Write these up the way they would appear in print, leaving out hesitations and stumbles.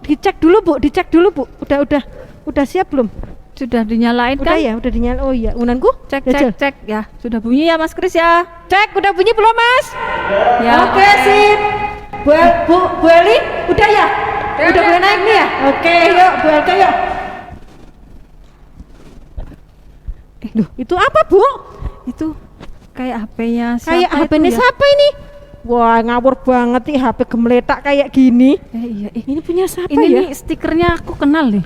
dicek dulu Bu. Udah siap belum? Sudah dinyalain Udah kan? ya, udah dinyalain. Oh iya, unanku? Cek ya. Sudah bunyi ya Mas Kris ya? Cek, udah bunyi belum Mas? Ya. Oke, sip. Bu Eli, udah ya? Udah boleh naik nih ya? Oke, yuk Bu Elka yuk. Duh, itu apa Bu? Itu kayak HP-nya siapa? Kayak itu HP-nya ya? siapa ini? Wah, ngawur banget nih HP gemeletak kayak gini. Iya. Ini punya siapa Ini ya? nih stikernya aku kenal nih.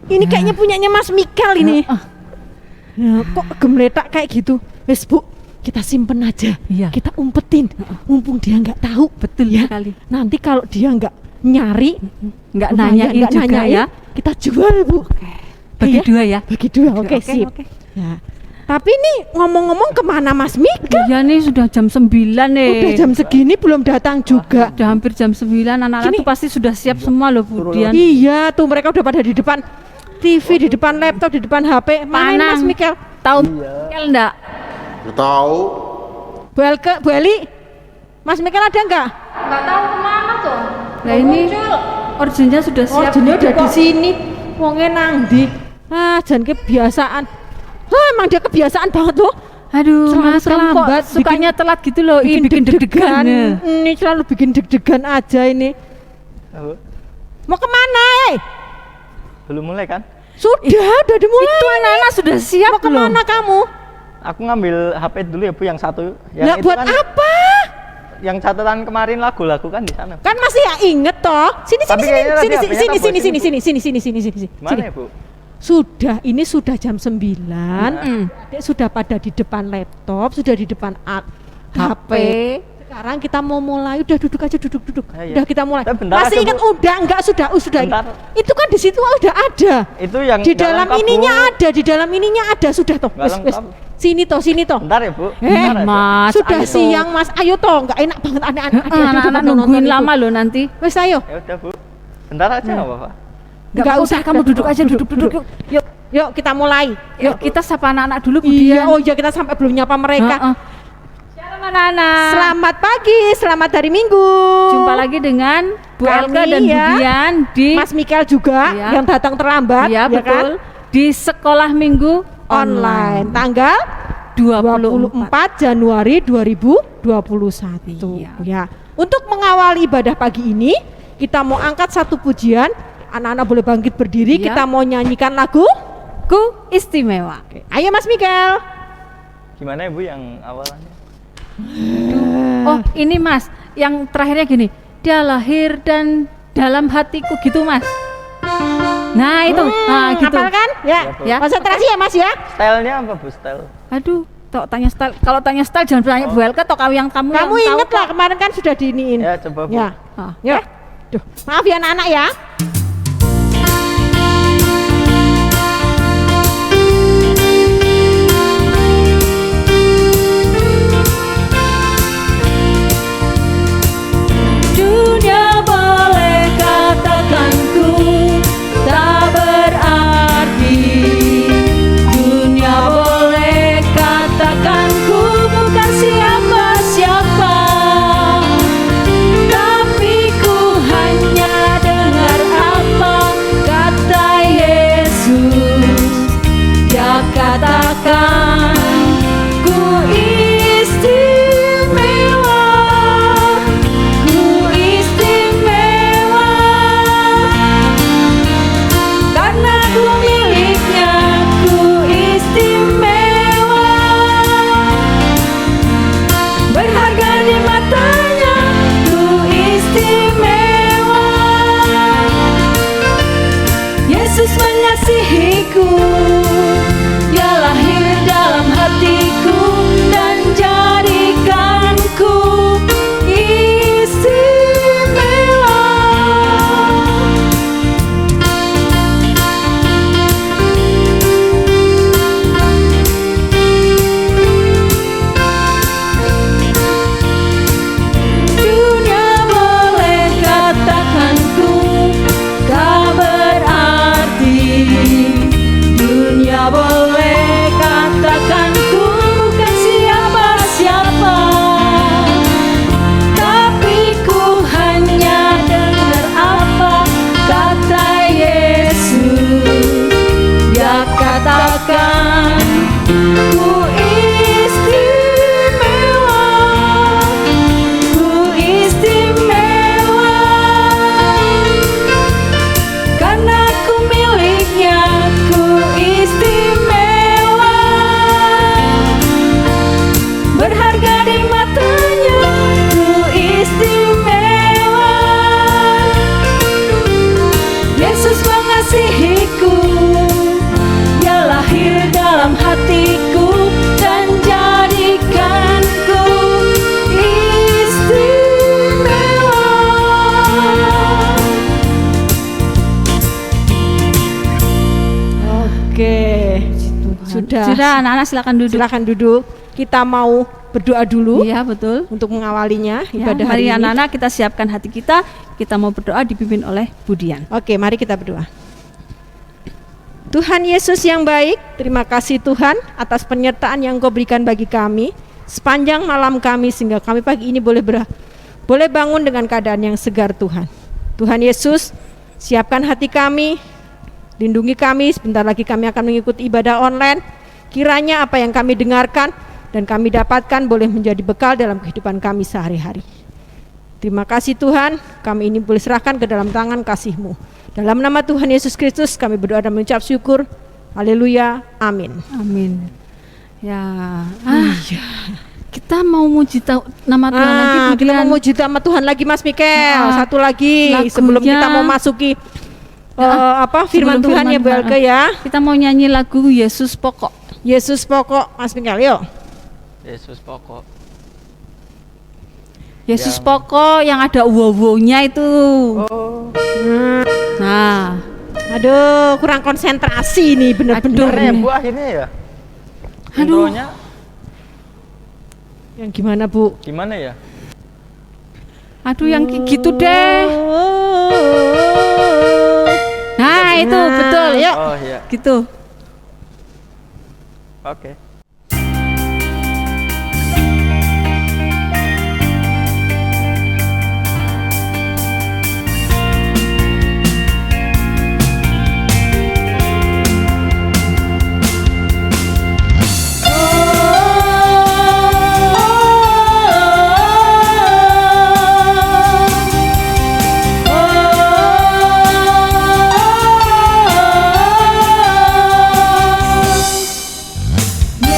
Ini kayaknya punyanya Mas Mikael ini. Ya, kok gemeletak kayak gitu? Wes Bu, kita simpen aja. Iya. Kita umpetin. Mumpung dia nggak tahu. Betul ya. sekali. Nanti kalau dia nggak nyari, Nggak lumayan, nanyain juga ya. kita jual Bu. Bagi Ya? dua ya. Bagi dua, oke sip. Oke. Ya. Tapi nih ngomong-ngomong kemana Mas Mikael? Iya nih sudah jam 9 nih. Udah jam segini belum datang juga. Udah hampir jam 9, anak-anak Gini. tuh pasti sudah siap semua loh Bu Dian. Iya, tuh mereka udah pada di depan TV, di depan laptop, di depan HP. Mana ini Mas Mikael? Tahu Mikael enggak? Nggak tahu. Bu Eli, Mas Mikael ada enggak? Nggak tahu kemana tuh. Nah ini originnya sudah siap. Orjennya udah di sini. Wonge nang ndi? Jangan kebiasaan. Emang dia kebiasaan banget loh. Aduh, Selalu Mas Ram kok terlambat, sukanya telat gitu loh. Bikin deg-degan. Ini selalu bikin deg-degan aja ini. Halo, Mau kemana? belum mulai kan? Udah dimulai. Itu anak-anak sudah siap Mau kemana kamu? Aku ngambil HP dulu ya Bu, yang satu. Yang Lah itu buat kan, apa? yang catatan kemarin lagu-lagu kan di sana. Kan masih ya inget toh. Sini Tapi kayaknya tadi HP-nya tak buat sini. Mana ya Bu? Ini sudah jam 9. Dia sudah pada di depan laptop, sudah di depan HP. Sekarang kita mau mulai, udah duduk aja, duduk. Iya. Udah kita mulai. Bentar Masih aja, ingat? Bu. Udah enggak, sudah. Bentar. Itu kan di situ udah ada. Itu yang Di nggak dalam lengkap, ininya Bu. ada, di dalam ininya ada sudah toh. Nggak Wes. lengkap. Sini toh. Bentar ya Bu. Eh, Bentar aja. Mas, Sudah ayo siang Mas, ayo toh, nggak enak banget anak-anak. Anak-anak nungguin lama loh nanti. Wes ayo. Ya udah Bu. Bentar aja nggak apa-apa. Nggak usah, kamu duduk aja, duduk. Yuk kita mulai. Yuk kita sapa anak-anak dulu Bu Iya, Dian. oh iya kita sampai belum nyapa mereka. Shalom anak-anak. Selamat pagi, selamat hari Minggu. Jumpa lagi dengan Bu Kami, Elka dan Bu ya. Dian di Mas Mikael juga Iya. yang datang terlambat, ya, ya betul. kan? Di sekolah minggu Online tanggal 24 Januari 2021. Iya. Ya. Untuk mengawali ibadah pagi ini, kita mau angkat satu pujian. Anak-anak boleh bangkit berdiri, Iya. kita mau nyanyikan lagu. Ku istimewa. Ayo Mas Mikael. Gimana ya Bu yang awalannya? Oh ini Mas, yang terakhirnya gini. Dia lahir dan dalam hatiku gitu Mas. Nah itu, nah gitu. Hafal kan? Ya. Ya. Konsentrasi ya Mas ya. Stylenya apa Bu? Style? Aduh, tok tanya style. Kalau tanya style jangan tanya Bu Elka, tok yang kamu yang Kamu tahu inget lah kok. kemarin kan sudah diiniin. Ya coba Bu. Ya. Ah, Yuk. Duh, maaf ya anak-anak ya. Dunia boleh katakan ku tak berarti. Dunia boleh katakan ku bukan siapa-siapa. Tapi ku hanya dengar Sudah. Sudah, anak-anak silakan duduk. Silakan duduk. Kita mau berdoa dulu Iya, betul. untuk mengawalinya Ya, ibadah mari hari ini. anak-anak kita siapkan hati kita. Kita mau berdoa dipimpin oleh Budian. Oke, mari kita berdoa. Tuhan Yesus yang baik, terima kasih Tuhan atas penyertaan yang Kau berikan bagi kami sepanjang malam kami sehingga kami pagi ini boleh bangun dengan keadaan yang segar Tuhan. Tuhan Yesus, siapkan hati kami, lindungi kami, sebentar lagi kami akan mengikuti ibadah online. Kiranya apa yang kami dengarkan dan kami dapatkan boleh menjadi bekal dalam kehidupan kami sehari-hari. Terima kasih Tuhan, kami ini boleh serahkan ke dalam tangan kasih-Mu. Dalam nama Tuhan Yesus Kristus kami berdoa dan mengucap syukur. Haleluya, amin. Amin. Ya. Kita mau muji nama Tuhan lagi, Kita Budian. mau memuji nama Tuhan lagi Mas Mikel. Satu lagi lagunya. sebelum kita mau masuki firman Sebelum Tuhan ya Bu firman, Elke ya. Kita mau nyanyi lagu Yesus Pokok. Yesus pokok Mas Mikel, yuk. Yesus pokok. Yesus Yang- Pokok yang ada wow-wow-nya itu. Oh, Nah, Aduh, kurang konsentrasi nih bener-bener. gimana ya Bu akhirnya ya? Aduh. Intronya Yang gimana Bu? gimana ya? aduh yang kayak gitu deh. Nah, itu Nah, betul. yuk. Oh iya, Gitu. oke. Yesus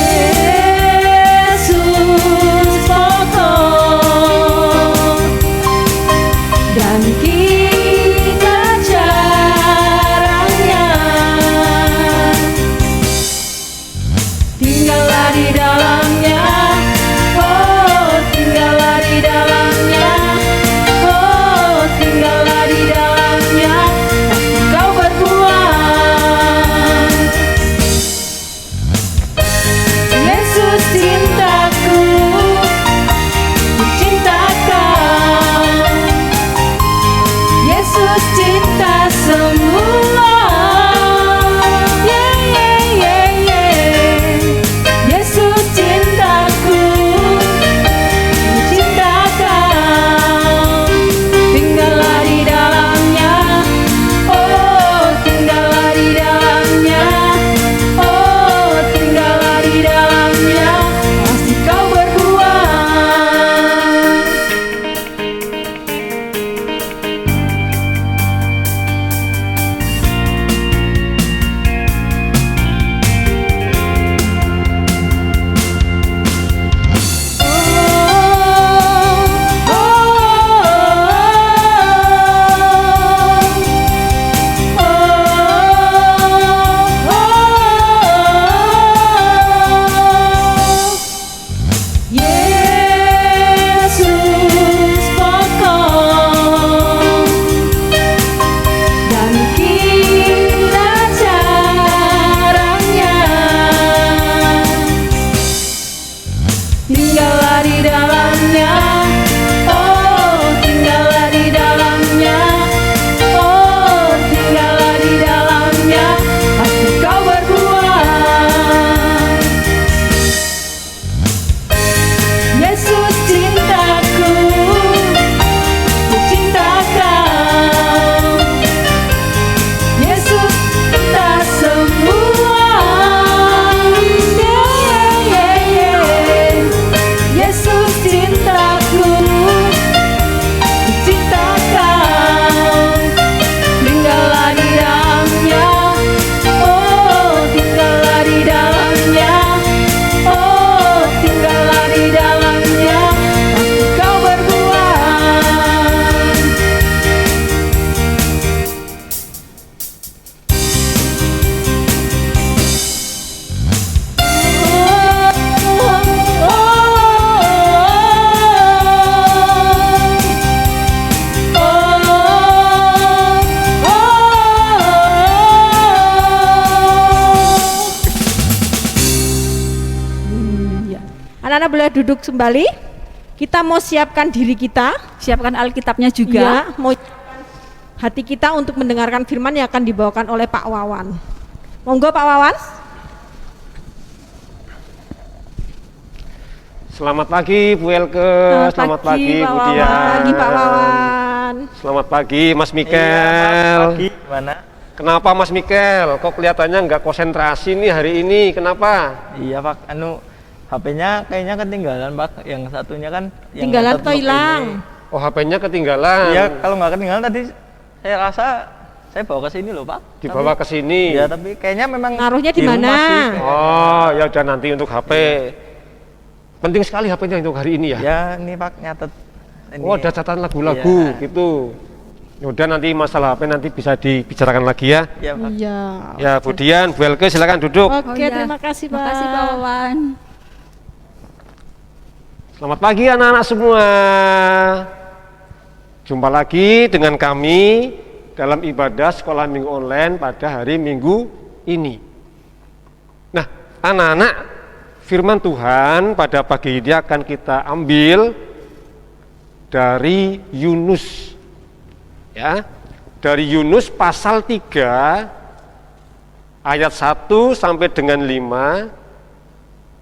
duduk kembali. Kita mau siapkan diri kita, Siapkan Alkitabnya juga. ya, mau hati kita untuk mendengarkan firman yang akan dibawakan oleh Pak Wawan. Monggo Pak Wawan. Selamat pagi Bu Elke, selamat pagi Pak Bu Wawan. Dian. Selamat pagi Pak Wawan. Selamat pagi Mas Iya, Mikel. pagi gimana? Kenapa Mas Mikel? Kok kelihatannya nggak konsentrasi nih hari ini? Kenapa? Iya Pak, HP-nya kayaknya ketinggalan Pak. Yang satunya kan yang Tinggalan nyatet atau untuk hilang? ini. Oh, HP-nya ketinggalan. Iya, kalau nggak ketinggalan tadi saya rasa saya bawa ke sini loh Pak. Dibawa ke sini. Iya, tapi kayaknya memang Naruhnya di rumah mana? sih, kayaknya. Oh, ya udah nanti untuk HP. Penting sekali HP-nya untuk hari ini ya. Ya, ini Pak nyatet. Ini. Oh, ada catatan lagu-lagu Iya. gitu. Ya udah nanti masalah HP nanti bisa dibicarakan lagi ya. Iya Pak. Iya. Ya, Bu Dian, Bu Elke silakan duduk. Oke, iya. terima kasih Pak. Makasih Pak Wawan. Selamat pagi anak-anak semua. Jumpa lagi dengan kami dalam ibadah sekolah minggu online pada hari Minggu ini. Nah, anak-anak, firman Tuhan pada pagi ini akan kita ambil dari Yunus. Ya. Dari Yunus pasal 3 ayat 1 sampai dengan 5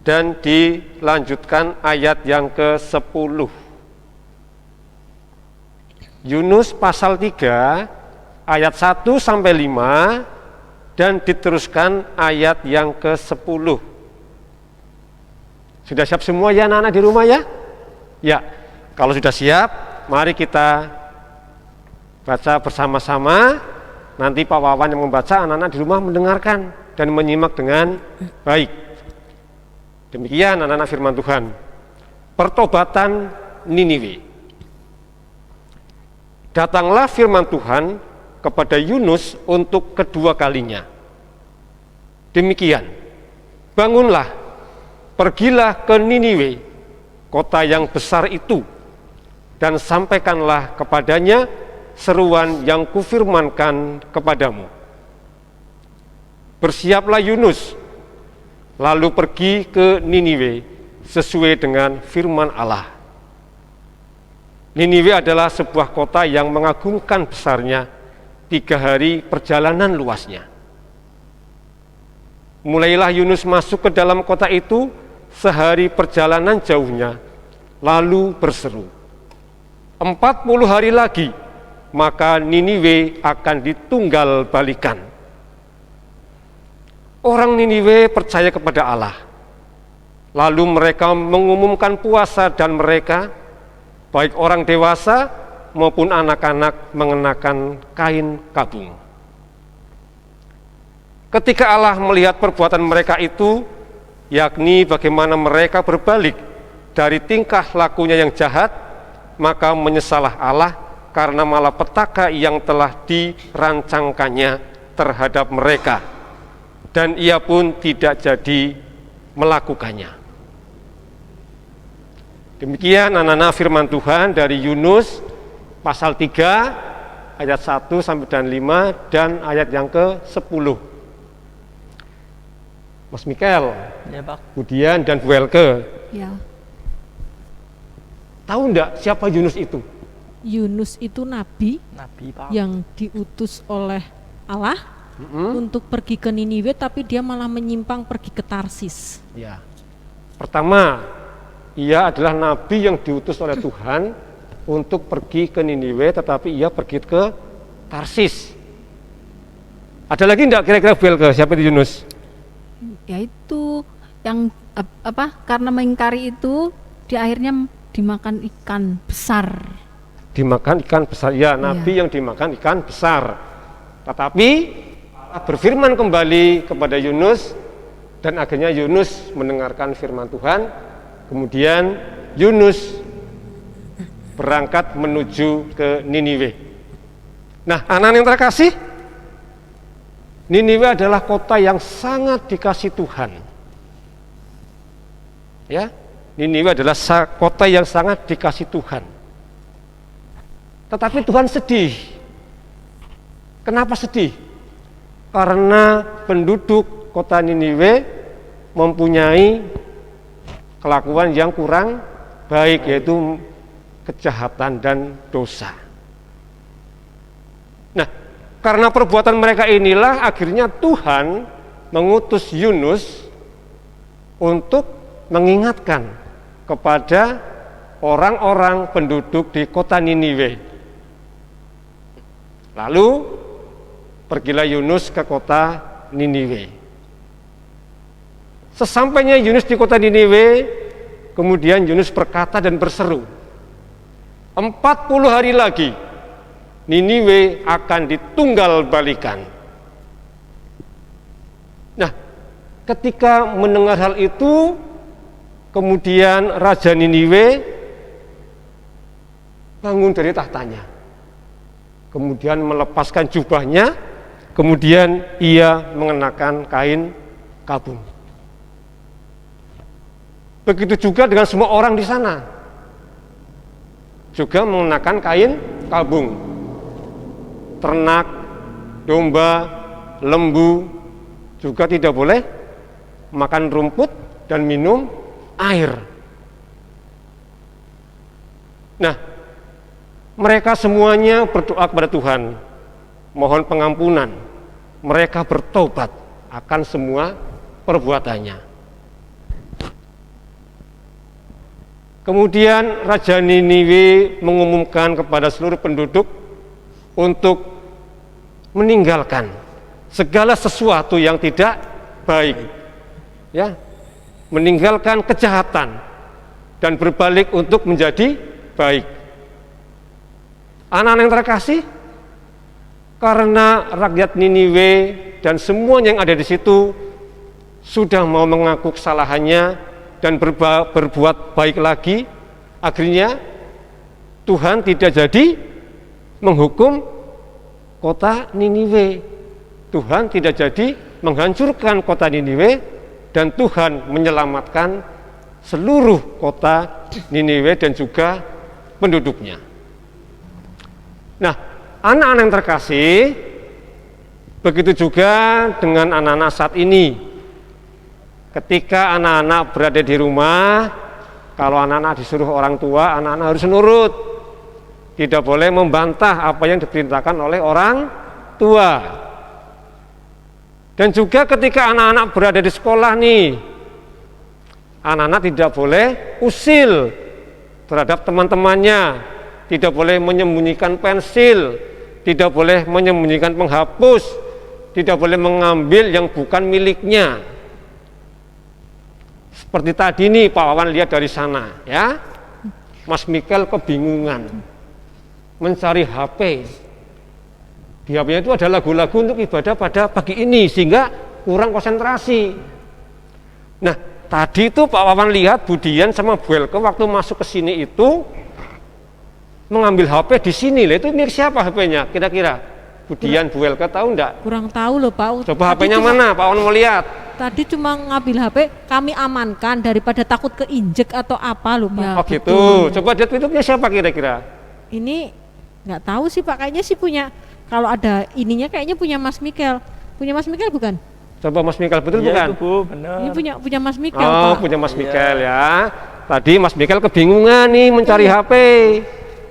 dan dilanjutkan ayat yang ke-10. Yunus pasal 3 ayat 1 sampai 5 dan diteruskan ayat yang ke-10. Sudah siap semua ya anak-anak di rumah ya? Ya, kalau sudah siap, mari kita baca bersama-sama. Nanti Pak Wawan yang membaca, anak-anak di rumah mendengarkan dan menyimak dengan baik. Demikian anak-anak firman Tuhan. Pertobatan Niniwe. Datanglah firman Tuhan kepada Yunus untuk kedua kalinya. Demikian, bangunlah, pergilah ke Niniwe, kota yang besar itu, dan sampaikanlah kepadanya seruan yang kufirmankan kepadamu. Bersiaplah Yunus, lalu pergi ke Niniwe sesuai dengan firman Allah. Niniwe adalah sebuah kota yang mengagumkan besarnya, 3 hari perjalanan luasnya. Mulailah Yunus masuk ke dalam kota itu sehari perjalanan jauhnya, lalu berseru, 40 hari lagi, maka Niniwe akan ditunggal balikan. Orang Niniwe percaya kepada Allah. Lalu mereka mengumumkan puasa dan mereka, baik orang dewasa maupun anak-anak, mengenakan kain kabung. Ketika Allah melihat perbuatan mereka itu, yakni bagaimana mereka berbalik dari tingkah lakunya yang jahat, maka menyesalah Allah karena malapetaka yang telah dirancangkannya terhadap mereka, dan ia pun tidak jadi melakukannya. Demikian anak-anak firman Tuhan dari Yunus pasal 3 ayat 1 sampai dan 5 dan ayat yang ke-10. Mas Mikel, Ya Pak. Bu Dian dan Bu Elke, Ya. tahu enggak siapa Yunus itu? Yunus itu nabi Nabi Pak. yang diutus oleh Allah untuk pergi ke Niniwe, tapi dia malah menyimpang pergi ke Tarsis. Ya. Pertama, ia adalah nabi yang diutus oleh Tuhan untuk pergi ke Niniwe, tetapi ia pergi ke Tarsis. Ada lagi enggak kira-kira bel ke siapa itu Yunus? Yaitu yang karena mengingkari itu dia akhirnya dimakan ikan besar. Dimakan ikan besar. Ya, nabi yang dimakan ikan besar. Tetapi Allah berfirman kembali kepada Yunus dan akhirnya Yunus mendengarkan firman Tuhan. Kemudian Yunus berangkat menuju ke Niniwe. Nah, anak-anak yang terkasih, Niniwe adalah kota yang sangat dikasih Tuhan. Ya, Niniwe adalah kota yang sangat dikasih Tuhan. Tetapi Tuhan sedih. Kenapa sedih? Karena penduduk kota Niniwe mempunyai kelakuan yang kurang baik, yaitu kejahatan dan dosa. Nah, karena perbuatan mereka inilah akhirnya Tuhan mengutus Yunus untuk mengingatkan kepada orang-orang penduduk di kota Niniwe. Lalu pergilah Yunus ke kota Niniwe. Sesampainya Yunus di kota Niniwe, kemudian Yunus berkata dan berseru, 40 hari lagi Niniwe akan ditunggal balikan. Nah, ketika mendengar hal itu, kemudian Raja Niniwe bangun dari tahtanya, kemudian melepaskan jubahnya, kemudian ia mengenakan kain kabung. Begitu juga dengan semua orang di sana, juga mengenakan kain kabung. Ternak, domba, lembu juga tidak boleh makan rumput dan minum air. Nah, mereka semuanya berdoa kepada Tuhan, mohon pengampunan. Mereka bertobat akan semua perbuatannya. Kemudian Raja Niniwe mengumumkan kepada seluruh penduduk untuk meninggalkan segala sesuatu yang tidak baik, ya, meninggalkan kejahatan dan berbalik untuk menjadi baik. Anak-anak yang terkasih, karena rakyat Niniwe dan semuanya yang ada di situ sudah mau mengaku kesalahannya dan berbuat baik lagi, akhirnya Tuhan tidak jadi menghukum kota Niniwe. Tuhan tidak jadi menghancurkan kota Niniwe, dan Tuhan menyelamatkan seluruh kota Niniwe dan juga penduduknya. Nah, anak-anak yang terkasih, begitu juga dengan anak-anak saat ini. Ketika anak-anak berada di rumah, kalau anak-anak disuruh orang tua, anak-anak harus nurut. Tidak boleh membantah apa yang diperintahkan oleh orang tua. Dan juga ketika anak-anak berada di sekolah nih, anak-anak tidak boleh usil terhadap teman-temannya, tidak boleh menyembunyikan pensil, tidak boleh menyembunyikan penghapus, tidak boleh mengambil yang bukan miliknya. Seperti tadi nih Pak Wawan lihat dari sana, ya, Mas Mikel kebingungan mencari HP. Di HP-nya itu ada lagu-lagu untuk ibadah pada pagi ini, sehingga kurang konsentrasi. Nah, tadi itu Pak Wawan lihat Budian sama Bu Elke waktu masuk ke sini itu mengambil HP di sini. Itu milik siapa HP-nya? Kira-kira Budian, Bu Elke tahu enggak? Kurang tahu loh Pak. Coba HP-nya mana? Pak Wawan mau lihat. Tadi cuma ngambil HP, kami amankan daripada takut keinjek atau apa loh Pak. Ya, Oh gitu. Coba lihat YouTube-nya siapa kira-kira? Ini nggak tahu sih Pak, kayaknya sih punya, kalau ada ininya kayaknya punya Mas Mikel. Punya Mas Mikel bukan? Coba Mas Mikel, betul Iya bukan? itu, Bu, benar. Ini punya Mas Mikel Oh, Pak. punya Mas Mikel ya. Tadi Mas Mikel kebingungan nih mencari HP.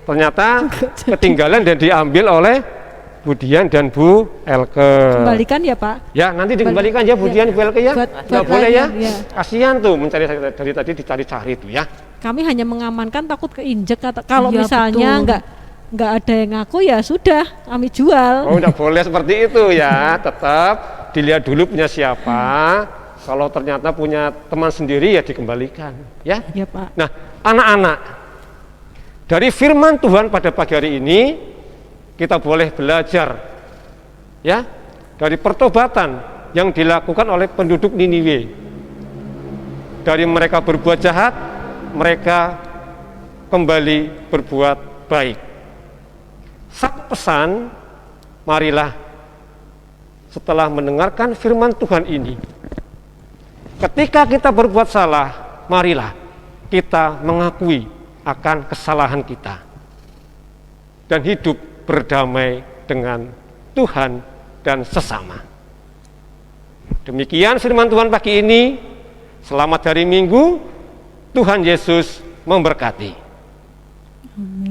Ternyata ketinggalan dan diambil oleh Budian dan Bu Elke. Kembalikan ya Pak. Ya, nanti dikembalikan ya Budian, Bu Elke ya. Buat Nggak boleh ya. lain, ya. Kasihan tuh mencari dari tadi dicari-cari tuh ya. Kami hanya mengamankan takut keinjek, kalau Iya, misalnya betul. nggak ada yang ngaku ya sudah kami jual. Oh, enggak boleh seperti itu ya. Tetap dilihat dulu punya siapa. Kalau ternyata punya teman sendiri ya dikembalikan, ya. Ya Pak. Nah, anak-anak, dari firman Tuhan pada pagi hari ini kita boleh belajar, ya, dari pertobatan yang dilakukan oleh penduduk Niniwe. Dari mereka berbuat jahat, mereka kembali berbuat baik. Satu pesan, marilah setelah mendengarkan firman Tuhan ini, ketika kita berbuat salah, marilah kita mengakui akan kesalahan kita dan hidup berdamai dengan Tuhan dan sesama. Demikian firman Tuhan pagi ini. Selamat hari Minggu. Tuhan Yesus memberkati.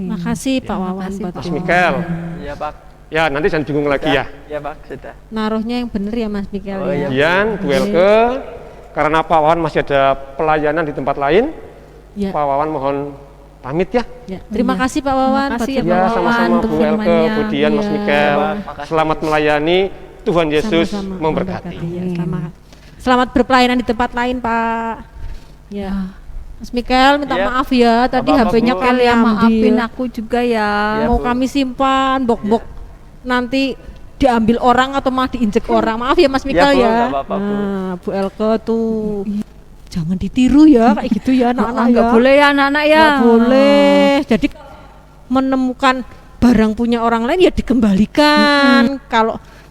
Makasih Pak Wawan makasih, buat Mas doa. Mikel, Iya Pak. ya nanti jangan bingung lagi ya. Iya Pak, sudah. Naruhnya yang bener ya Mas Mikel Oh, ya. iya. Kemudian Bu Elke, karena Pak Wawan masih ada pelayanan di tempat lain, Ya. Pak Wawan mohon pamit ya. Ya, terima kasih Pak Wawan. Terima kasih buat ya, Ya, Pak firman. sama-sama Wawan, untuk Bu Elke, firman-Nya. Bu Dian, Mas Iya. Mikel. Makasih. Selamat melayani, Tuhan Yesus Sama-sama memberkati. Ya, selamat berpelayanan di tempat lain Pak. Ya. Mas Mikel minta Iya. maaf ya, tadi Apa-apa, HP-nya Bu. kami Kalian maafin ambil. aku juga ya. Iya, Mau Bu. kami simpan, bok-bok nanti diambil orang atau malah diinjek orang. Maaf ya Mas Mikel Bu, ya. nggak apa-apa, Bu. Nah, Bu Elke tuh jangan ditiru ya kayak gitu ya anak-anak ya. Nggak boleh ya anak-anak ya. Nggak boleh. Jadi menemukan barang punya orang lain ya dikembalikan.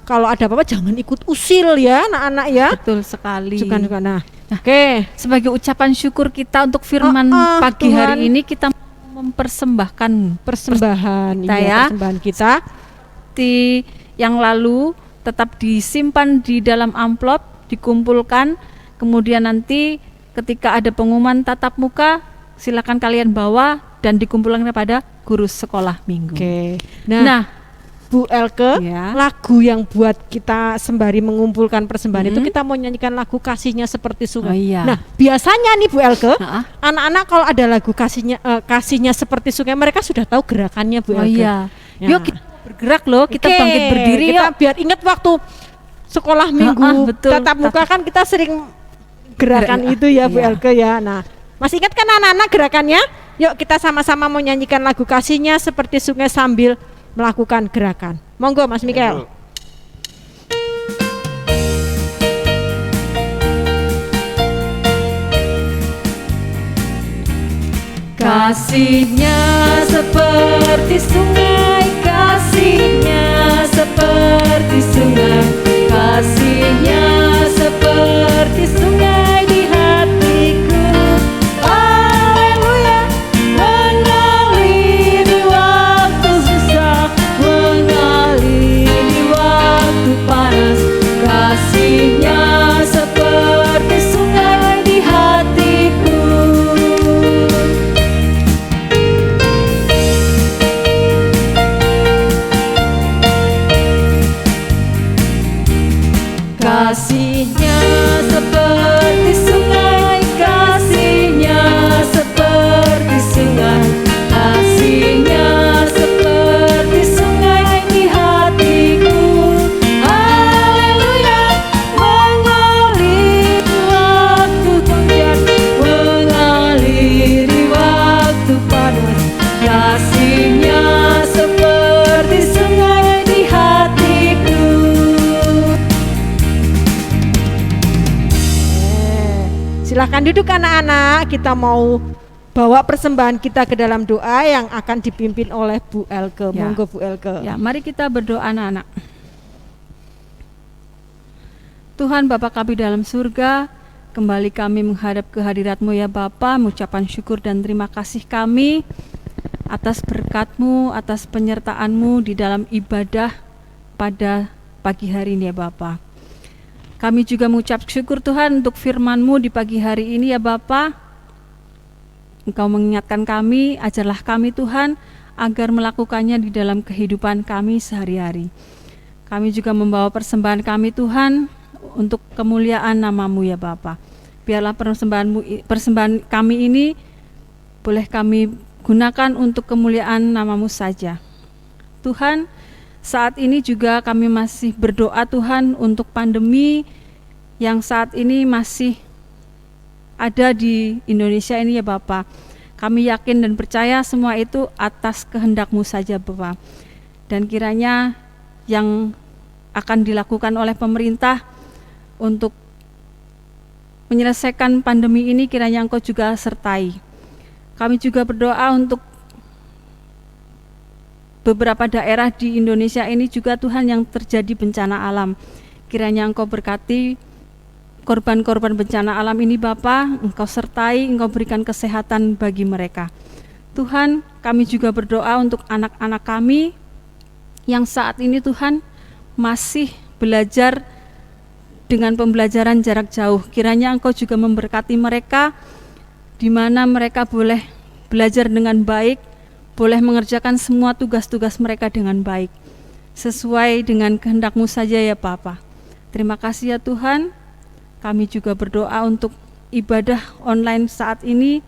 Kalau ada apa-apa jangan ikut usil ya anak-anak ya. Betul sekali. Juga. Nah, oke. Sebagai ucapan syukur kita untuk firman pagi Tuhan. hari ini, kita mempersembahkan Persembahan Kita iya, ya. persembahan kita. seperti yang lalu tetap disimpan di dalam amplop, dikumpulkan, kemudian nanti ketika ada pengumuman tatap muka silakan kalian bawa dan dikumpulkan kepada guru sekolah minggu. Oke. Nah, Nah, Bu Elke, Ya. lagu yang buat kita sembari mengumpulkan persembahan itu kita mau nyanyikan lagu kasihnya seperti sungai. Oh, iya. Nah, biasanya nih Bu Elke, Nah, anak-anak kalau ada lagu kasihnya seperti sungai, mereka sudah tahu gerakannya Bu oh Elke. iya. Ya. Yuk kita bergerak loh, kita Oke, bangkit berdiri kita yuk. biar ingat waktu sekolah minggu betul. tatap muka kan kita sering gerakan Gerak, itu ya Bu iya. Elke ya. Nah, masih ingat kan anak-anak gerakannya? Yuk kita sama-sama mau nyanyikan lagu kasihnya seperti sungai sambil melakukan gerakan. Monggo Mas Mikel. Kasihnya seperti sungai, kasihnya seperti sungai, kasihnya seperti sungai di hatiku. Haleluya, mengalir di waktu susah, mengalir di waktu panas. Kasihnya seperti sungai di hatiku. Kasihnya seperti sungai, kasihnya seperti sungai, kasihnya seperti sungai di hatiku. Haleluya, mengalir di waktu hujan, mengalir di waktu panas. Kasihnya seperti sungai di hatiku. Silakan duduk anak-anak, kita mau bawa persembahan kita ke dalam doa yang akan dipimpin oleh Bu Elke. Ya. Monggo Bu Elke. Ya, mari kita berdoa anak-anak. Tuhan Bapa kami dalam surga, kembali kami menghadap kehadirat-Mu ya Bapa, mengucapkan syukur dan terima kasih kami atas berkat-Mu, atas penyertaan-Mu di dalam ibadah pada pagi hari ini ya Bapa. Kami juga mengucap syukur Tuhan untuk firman-Mu di pagi hari ini ya Bapa. Engkau mengingatkan kami, ajarlah kami Tuhan agar melakukannya di dalam kehidupan kami sehari-hari. Kami juga membawa persembahan kami Tuhan untuk kemuliaan nama-Mu ya Bapa. Biarlah persembahan kami ini boleh kami gunakan untuk kemuliaan nama-Mu saja. Tuhan, saat ini juga kami masih berdoa Tuhan untuk pandemi yang saat ini masih ada di Indonesia ini ya Bapa. Kami yakin dan percaya semua itu atas kehendak-Mu saja Bapa. Dan kiranya yang akan dilakukan oleh pemerintah untuk menyelesaikan pandemi ini kiranya Engkau juga sertai. Kami juga berdoa untuk beberapa daerah di Indonesia ini juga Tuhan yang terjadi bencana alam. Kiranya Engkau berkati korban-korban bencana alam ini Bapa, Engkau sertai, Engkau berikan kesehatan bagi mereka. Tuhan, kami juga berdoa untuk anak-anak kami yang saat ini Tuhan masih belajar dengan pembelajaran jarak jauh. Kiranya Engkau juga memberkati mereka di mana mereka boleh belajar dengan baik, boleh mengerjakan semua tugas-tugas mereka dengan baik, sesuai dengan kehendak-Mu saja ya Bapa. Terima kasih ya Tuhan. Kami juga berdoa untuk ibadah online saat ini.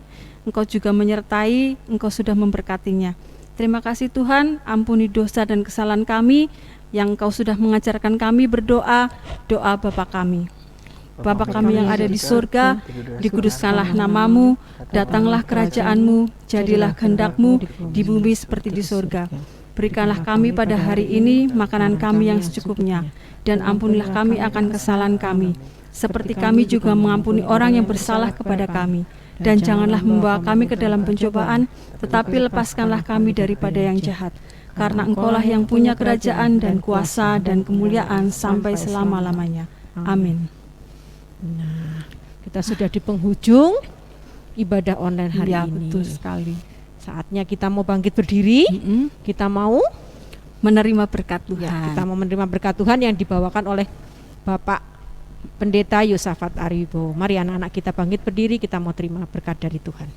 Engkau juga menyertai, Engkau sudah memberkatinya. Terima kasih Tuhan, ampuni dosa dan kesalahan kami yang Engkau sudah mengajarkan kami berdoa, doa Bapa kami. Bapa kami yang ada di surga, dikuduskanlah nama-Mu, datanglah kerajaan-Mu, jadilah kehendak-Mu di bumi seperti di surga. Berikanlah kami pada hari ini makanan kami yang secukupnya, dan ampunilah kami akan kesalahan kami, seperti kami juga mengampuni orang yang bersalah kepada kami. Dan janganlah membawa kami ke dalam pencobaan, tetapi lepaskanlah kami daripada yang jahat. Karena Engkaulah yang punya kerajaan dan kuasa dan kemuliaan sampai selama-lamanya. Amin. Nah, kita sudah di penghujung ibadah online hari Ya, ini. betul sekali. Saatnya kita mau bangkit berdiri, kita mau Menerima berkat ya, Tuhan. kita mau menerima berkat Tuhan yang dibawakan oleh Bapak Pendeta Yosafat Aribo. Mari anak-anak kita bangkit berdiri, kita mau terima berkat dari Tuhan.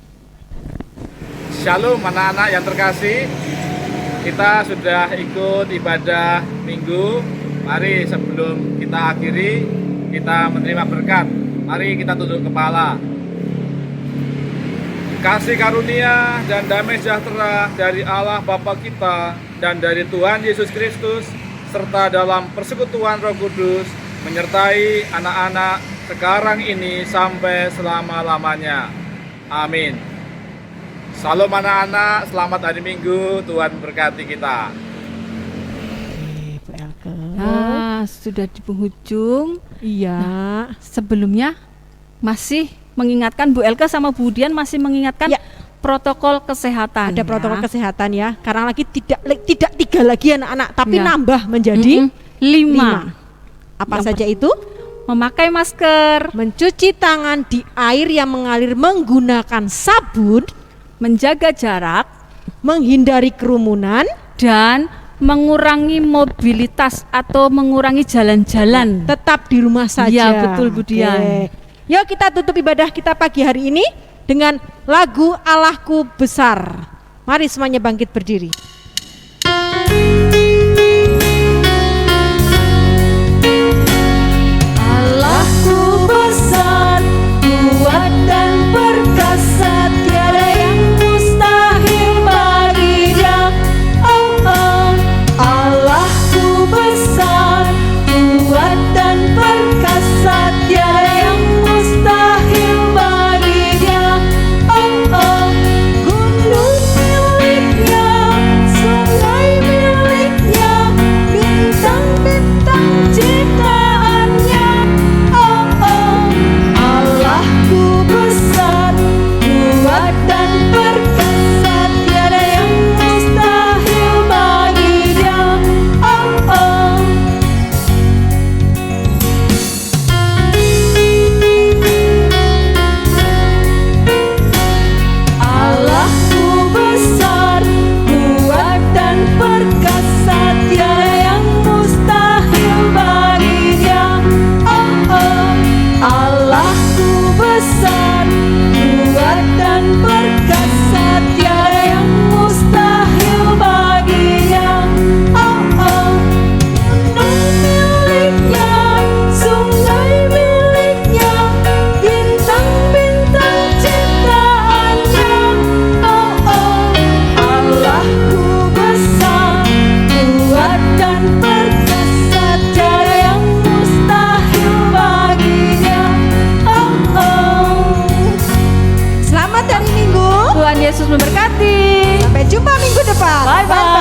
Shalom anak-anak yang terkasih, kita sudah ikut ibadah minggu. Mari sebelum kita akhiri, kita menerima berkat. Mari kita tunduk kepala. Kasih karunia dan damai sejahtera dari Allah Bapa kita dan dari Tuhan Yesus Kristus, serta dalam persekutuan Roh Kudus, menyertai anak-anak sekarang ini sampai selama-lamanya. Amin. Salam anak-anak, selamat hari Minggu, Tuhan berkati kita. Nah, sudah di penghujung. Iya. Sebelumnya masih mengingatkan Bu Elke sama Bu Dian masih mengingatkan Ya. protokol kesehatan. Ada protokol kesehatan ya. Karena lagi tidak 3 lagi anak-anak, tapi Ya. nambah menjadi 5. Apa Yang saja itu? Memakai masker, Mencuci tangan di air yang mengalir menggunakan sabun, menjaga jarak, menghindari kerumunan, dan mengurangi mobilitas atau mengurangi jalan-jalan. tetap di rumah saja. Iya, betul, Bu Dian. Oke. Yuk kita tutup ibadah kita pagi hari ini dengan lagu Allahku Besar. Mari semuanya bangkit berdiri. Allahku besar, kuat dan perkasa, tiada yang mustahil bagi Dia. Oh, oh. Allahku besar, kuat dan perkasa, tiada yang mustahil bagi Dia. Oh, oh. Gunung miliknya, sungai miliknya, bintang-bintang ciptaannya. Oh, oh. Allahku besar, kuat dan perkasa, tiada yang mustahil bagi Dia. Oh, oh. Allahku besar, kuat dan perkasa, tiada yang mustahil bagi Dia. Oh, oh. Allahku besar, kuat dan perkasa, tiada yang mustahil bagi Dia. Oh, oh. Gunung miliknya, sungai miliknya, bintang-bintang ciptaannya. Oh, oh. Allahku besar, kuat dan perkasa, tiada yang mustahil bagi Dia. Oh, oh. Selamat hari Minggu. Tuhan Yesus memberkati. Sampai jumpa minggu depan. Bye-bye.